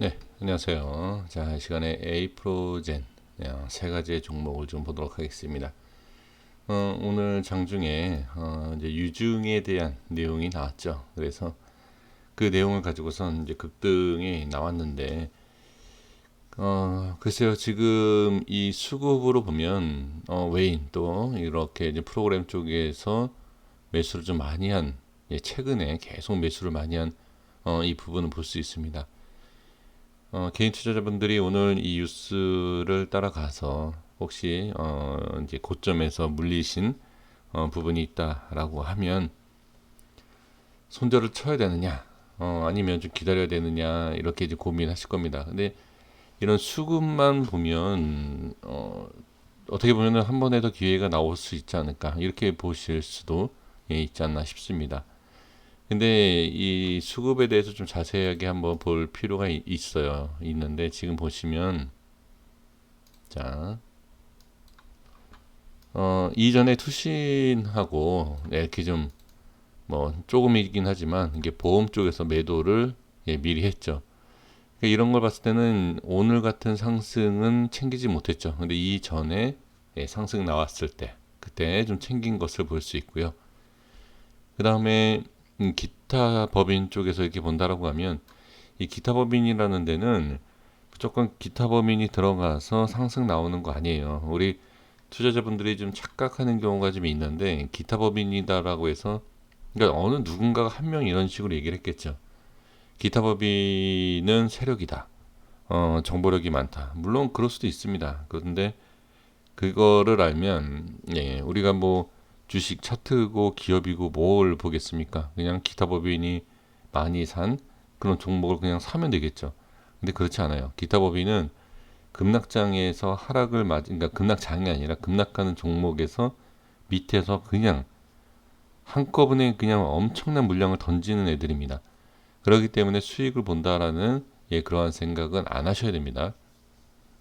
네, 안녕하세요. 자, 이 시간에 A프로젠 세 가지의 종목을 좀 보도록 하겠습니다. 오늘 장중에 이제 유중에 대한 내용이 나왔죠. 그래서 그 내용을 가지고선 이제 급등이 나왔는데, 글쎄요, 지금 이 수급으로 보면 외인 또 이렇게 이제 프로그램 쪽에서 매수를 좀 많이 한, 최근에 계속 매수를 많이 한 이 부분을 볼 수 있습니다. 개인 투자자분들이 오늘 이 뉴스를 따라가서 혹시 이제 고점에서 물리신 부분이 있다라고 하면 손절을 쳐야 되느냐, 아니면 좀 기다려야 되느냐 이렇게 이제 고민하실 겁니다. 근데 이런 수급만 보면 어떻게 보면 한 번에 더 기회가 나올 수 있지 않을까 이렇게 보실 수도 있지 않나 싶습니다. 근데 이 수급에 대해서 좀 자세하게 한번 볼 필요가 있어요. 있는데 지금 보시면 자, 이전에 투신하고 이렇게 좀 뭐 조금이긴 하지만 이게 보험 쪽에서 매도를 미리 했죠. 그러니까 이런 걸 봤을 때는 오늘 같은 상승은 챙기지 못했죠. 근데 이전에 상승 나왔을 때 그때 좀 챙긴 것을 볼 수 있고요. 그 다음에 기타 법인 쪽에서 이렇게 본다라고 하면 이 기타 법인이라는 데는 무조건 기타 법인이 들어가서 상승 나오는 거 아니에요. 우리 투자자분들이 좀 착각하는 경우가 좀 있는데 기타 법인이다라고 해서 그러니까 어느 누군가가 한 명 이런 식으로 얘기를 했겠죠. 기타 법인은 세력이다. 정보력이 많다. 물론 그럴 수도 있습니다. 그런데 그거를 알면 우리가 뭐 주식 차트고 기업이고 뭘 보겠습니까? 그냥 기타 법인이 많이 산 그런 종목을 그냥 사면 되겠죠. 근데 그렇지 않아요. 기타 법인은 급락장에서 하락을 그러니까 급락장이 아니라 급락하는 종목에서 밑에서 그냥 한꺼번에 그냥 엄청난 물량을 던지는 애들입니다. 그렇기 때문에 수익을 본다라는 그러한 생각은 안 하셔야 됩니다.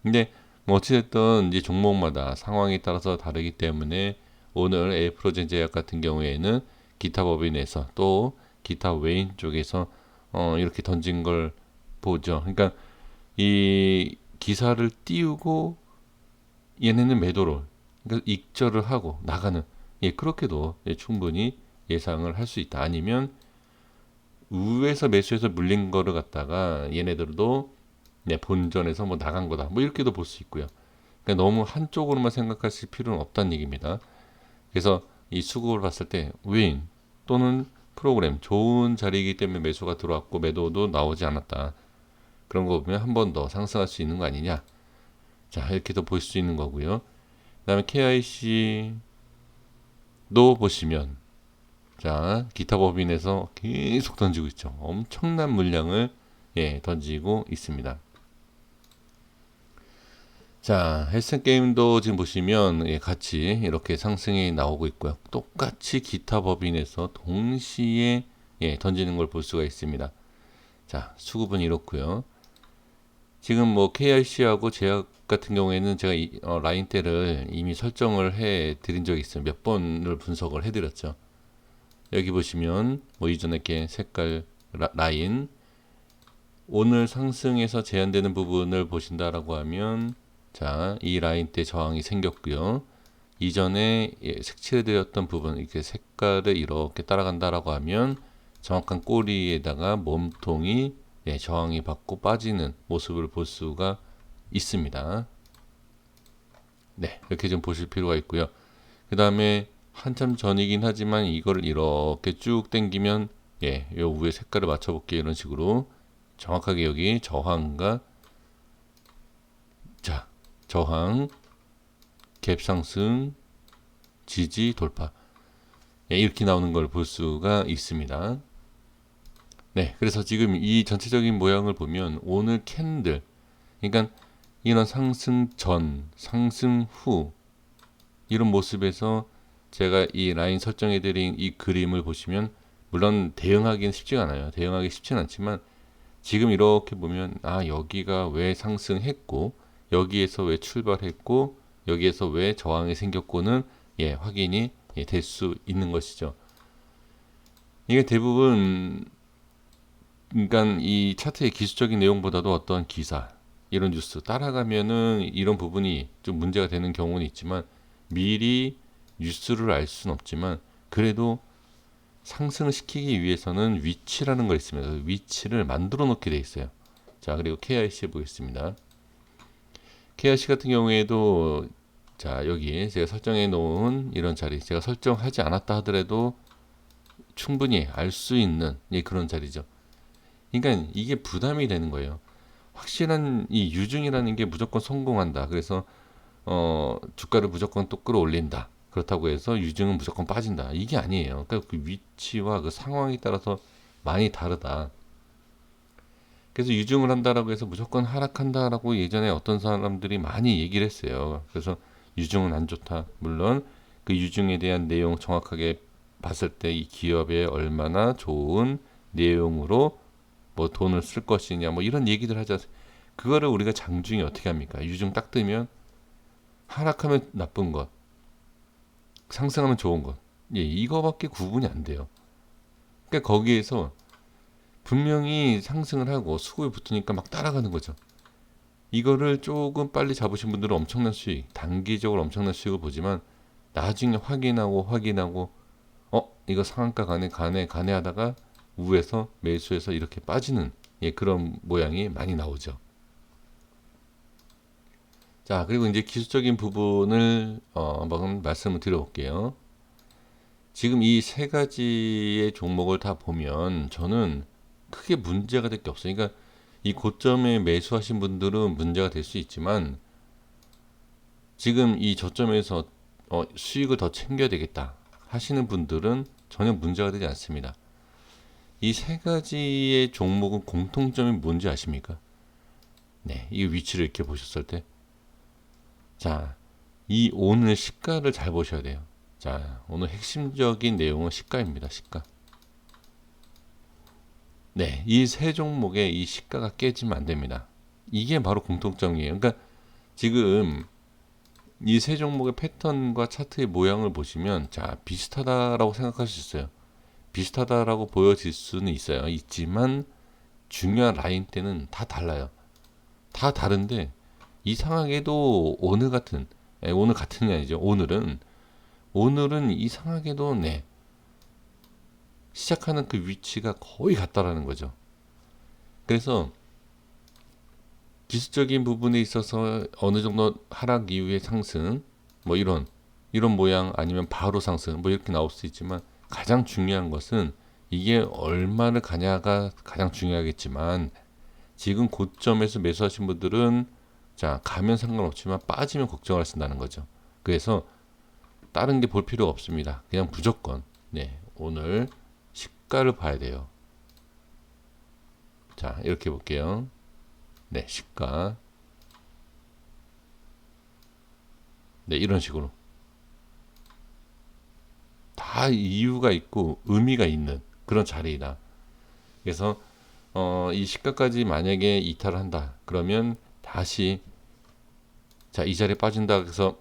근데 뭐 어찌됐든 이제 종목마다 상황에 따라서 다르기 때문에 오늘 에이프로젠 제약 같은 경우에는 기타 법인에서 또 기타 외인 쪽에서 이렇게 던진 걸 보죠. 그러니까 이 기사를 띄우고 얘네는 매도를 그러니까 익절을 하고 나가는 그렇게도 충분히 예상을 할 수 있다. 아니면 우에서 매수해서 물린 거를 갖다가 얘네들도 본전에서 뭐 나간 거다. 뭐 이렇게도 볼 수 있고요. 그러니까 너무 한쪽으로만 생각하실 필요는 없다는 얘기입니다. 그래서 이 수급을 봤을 때 윈 또는 프로그램 좋은 자리이기 때문에 매수가 들어왔고 매도도 나오지 않았다. 그런 거 보면 한 번 더 상승할 수 있는 거 아니냐. 자, 이렇게도 볼 수 있는 거고요. 그다음에 KIC도 보시면 자, 기타 법인에서 계속 던지고 있죠. 엄청난 물량을 던지고 있습니다. 자, 헬스 게임도 지금 보시면 같이 이렇게 상승이 나오고 있고요. 똑같이 기타 법인에서 동시에 던지는 걸 볼 수가 있습니다. 자, 수급은 이렇고요. 지금 뭐 KRC하고 제약 같은 경우에는 제가 라인대를 이미 설정을 해 드린 적이 있어요. 몇 번을 분석을 해 드렸죠. 여기 보시면 뭐 이전에 이렇게 색깔 라인 오늘 상승에서 제한되는 부분을 보신다라고 하면 자, 이 라인 때 저항이 생겼고요. 이전에 색칠해드렸던 부분 이렇게 색깔을 이렇게 따라간다라고 하면 정확한 꼬리에다가 몸통이 저항이 받고 빠지는 모습을 볼 수가 있습니다. 네, 이렇게 좀 보실 필요가 있고요. 그 다음에 한참 전이긴 하지만 이거를 이렇게 쭉 당기면 요 위에 색깔을 맞춰볼게요. 이런 식으로 정확하게 여기 저항과 자 저항, 갭 상승, 지지, 돌파 이렇게 나오는 걸 볼 수가 있습니다. 네, 그래서 지금 이 전체적인 모양을 보면 오늘 캔들 그러니까 이런 상승 전, 상승 후 이런 모습에서 제가 이 라인 설정해드린 이 그림을 보시면 물론 대응하기는 쉽지가 않아요. 대응하기 쉽지는 않지만 지금 이렇게 보면 아 여기가 왜 상승했고 여기에서 왜 출발했고 여기에서 왜 저항이 생겼고는 확인이 될 수 있는 것이죠. 이게 대부분 그러니까 이 차트의 기술적인 내용보다도 어떤 기사, 이런 뉴스 따라가면은 이런 부분이 좀 문제가 되는 경우는 있지만, 미리 뉴스를 알 수는 없지만 그래도 상승을 시키기 위해서는 위치라는 거 있습니다. 그 위치를 만들어 놓게 돼 있어요. 자, 그리고 KIC 보겠습니다. KIC 같은 경우에도, 자, 여기 제가 설정해 놓은 이런 자리, 제가 설정하지 않았다 하더라도 충분히 알 수 있는, 예, 그런 자리죠. 그러니까 이게 부담이 되는 거예요. 확실한 이 유중이라는 게 무조건 성공한다. 그래서 주가를 무조건 또 끌어올린다. 그렇다고 해서 유증은 무조건 빠진다. 이게 아니에요. 그러니까 그 위치와 그 상황에 따라서 많이 다르다. 그래서 유증을 한다라고 해서 무조건 하락한다라고 예전에 어떤 사람들이 많이 얘기를 했어요. 그래서 유증은 안 좋다. 물론 그 유증에 대한 내용 정확하게 봤을 때 이 기업에 얼마나 좋은 내용으로 뭐 돈을 쓸 것이냐 뭐 이런 얘기들 하자. 그거를 우리가 장중에 어떻게 합니까? 유증 딱 뜨면 하락하면 나쁜 것, 상승하면 좋은 것. 예, 이거밖에 구분이 안 돼요. 그러니까 거기에서 분명히 상승을 하고 수급이 붙으니까 막 따라가는 거죠. 이거를 조금 빨리 잡으신 분들은 엄청난 수익, 단기적으로 엄청난 수익을 보지만 나중에 확인하고 이거 상한가 가네 하다가 우에서 매수해서 이렇게 빠지는, 예, 그런 모양이 많이 나오죠. 자, 그리고 이제 기술적인 부분을 한번 말씀을 드려볼게요. 지금 이 세 가지의 종목을 다 보면 저는 크게 문제가 될 게 없어요. 그러니까 이 고점에 매수하신 분들은 문제가 될 수 있지만 지금 이 저점에서 수익을 더 챙겨야 되겠다 하시는 분들은 전혀 문제가 되지 않습니다. 이 세 가지의 종목은 공통점이 뭔지 아십니까? 네, 이 위치를 이렇게 보셨을 때, 자, 이 오늘 시가를 잘 보셔야 돼요. 자, 오늘 핵심적인 내용은 시가입니다. 시가. 네, 이 세 종목의 이 시가가 깨지면 안 됩니다. 이게 바로 공통점이에요. 그러니까 지금 이 세 종목의 패턴과 차트의 모양을 보시면, 자, 비슷하다라고 생각할 수 있어요. 비슷하다라고 보여질 수는 있어요. 있지만 중요한 라인 때는 다 달라요. 다 다른데 이상하게도 오늘 같은이 아니죠. 오늘은 이상하게도, 네, 시작하는 그 위치가 거의 같다라는 거죠. 그래서 기술적인 부분에 있어서 어느 정도 하락 이후의 상승, 뭐 이런 모양 아니면 바로 상승 뭐 이렇게 나올 수 있지만 가장 중요한 것은 이게 얼마를 가냐가 가장 중요하겠지만 지금 고점에서 매수하신 분들은, 자, 가면 상관없지만 빠지면 걱정하신다는 거죠. 그래서 다른 게 볼 필요가 없습니다. 그냥 무조건, 네, 오늘 시가를 봐야 돼요. 자, 이렇게 볼게요. 네, 시가. 네, 이런 식으로 다 이유가 있고 의미가 있는 그런 자리이다. 그래서 이 시가까지 만약에 이탈을 한다 그러면 다시, 자, 이 자리에 빠진다 그래서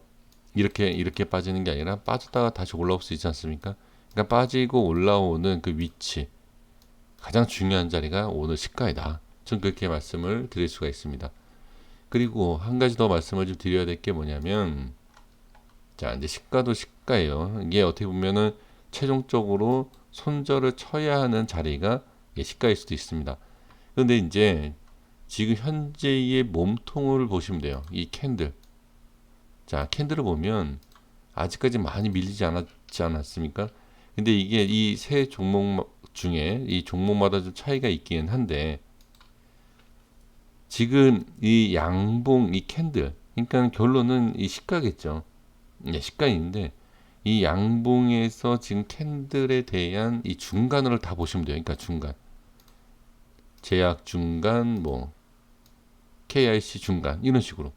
이렇게 빠지는 게 아니라 빠졌다가 다시 올라올 수 있지 않습니까? 그러니까 빠지고 올라오는 그 위치, 가장 중요한 자리가 오늘 시가이다. 전 그렇게 말씀을 드릴 수가 있습니다. 그리고 한 가지 더 말씀을 좀 드려야 될 게 뭐냐면, 자, 이제 시가도 시가예요. 이게 어떻게 보면은 최종적으로 손절을 쳐야 하는 자리가 시가일 수도 있습니다. 그런데 이제 지금 현재의 몸통을 보시면 돼요. 이 캔들. 자, 캔들을 보면 아직까지 많이 밀리지 않았습니까? 근데 이게 이 세 종목 중에 이 종목마다 좀 차이가 있기는 한데 지금 이 양봉 이 캔들, 그러니까 결론은 이 시가겠죠. 네, 시가인데 이 양봉에서 지금 캔들에 대한 이 중간을 다 보시면 돼요. 그러니까 중간, 제약 중간, 뭐 KIC 중간 이런 식으로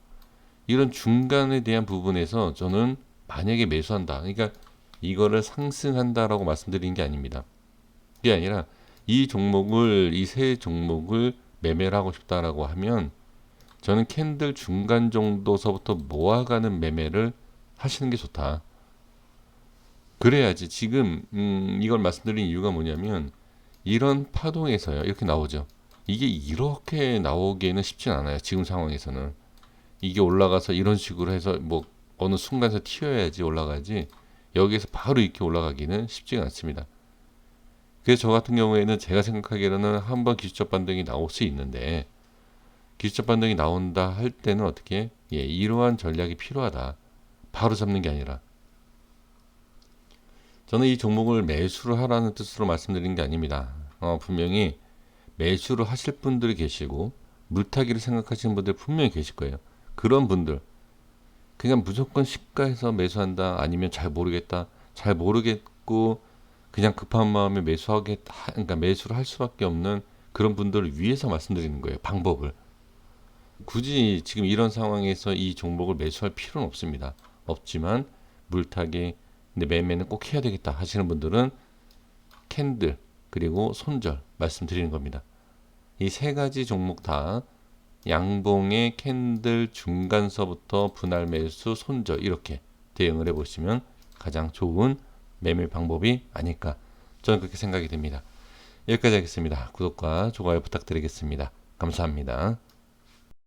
이런 중간에 대한 부분에서 저는 만약에 매수한다. 그러니까 이거를 상승한다라고 말씀드린 게 아닙니다. 그게 아니라 이 세 종목을 매매를 하고 싶다라고 하면 저는 캔들 중간 정도서부터 모아가는 매매를 하시는 게 좋다. 그래야지 지금 이걸 말씀드린 이유가 뭐냐면 이런 파동에서요. 이렇게 나오죠. 이게 이렇게 나오기에는 쉽진 않아요. 지금 상황에서는. 이게 올라가서 이런 식으로 해서 뭐 어느 순간에서 튀어야지 올라가지 여기에서 바로 이렇게 올라가기는 쉽지가 않습니다. 그래서 저 같은 경우에는 제가 생각하기로는 한번 기술적 반등이 나올 수 있는데 기술적 반등이 나온다 할 때는 어떻게 이러한 전략이 필요하다. 바로 잡는 게 아니라 저는 이 종목을 매수를 하라는 뜻으로 말씀드린 게 아닙니다. 분명히 매수를 하실 분들이 계시고 물타기를 생각하시는 분들 분명히 계실 거예요. 그런 분들 그냥 무조건 시가에서 매수한다 아니면 잘 모르겠다 잘 모르겠고 그냥 급한 마음에 매수하겠다 그러니까 매수를 할 수밖에 없는 그런 분들을 위해서 말씀드리는 거예요. 방법을 굳이 지금 이런 상황에서 이 종목을 매수할 필요는 없습니다. 없지만 물타기 근데 매매는 꼭 해야 되겠다 하시는 분들은 캔들 그리고 손절 말씀드리는 겁니다. 이 세 가지 종목 다 양봉의 캔들 중간서부터 분할 매수 손절 이렇게 대응을 해보시면 가장 좋은 매매 방법이 아닐까 저는 그렇게 생각이 됩니다. 여기까지 하겠습니다. 구독과 좋아요 부탁드리겠습니다. 감사합니다.